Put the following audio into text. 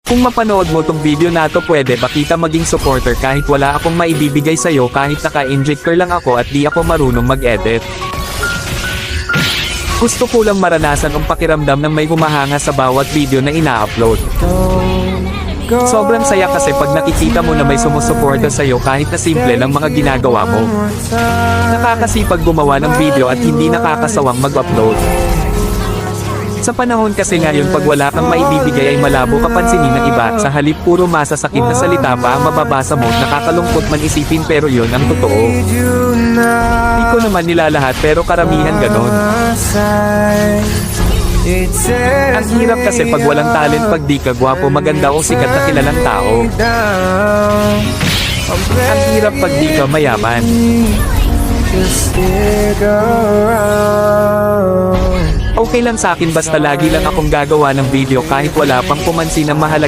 Kung mapanood mo tong video na to, pwede ba kita maging supporter kahit wala akong maibibigay sa'yo, kahit naka-injector lang ako at di ako marunong mag-edit. Gusto ko lang maranasan ang pakiramdam ng may humahanga sa bawat video na ina-upload. Sobrang saya kasi pag nakikita mo na may sumusuporta sa'yo kahit na simple lang mga ginagawa mo. Nakakasipag gumawa ng video at hindi nakakasawang mag-upload. Sa panahon kasi ngayon, pag wala kang maibibigay ay malabo kapansinin ng iba, sa halip puro masasakit na salita pa ang mababasa mo. Nakakalungkot man isipin pero yon ang totoo. Di ko naman nilalahat pero karamihan ganon. Ang hirap kasi pag walang talent, pag di ka gwapo, maganda o sikat na kilalang tao. Ang hirap pag di ka mayaman. Okay lang sa akin basta lagi lang akong gagawa ng video kahit wala pang pumansin ang mahalaga.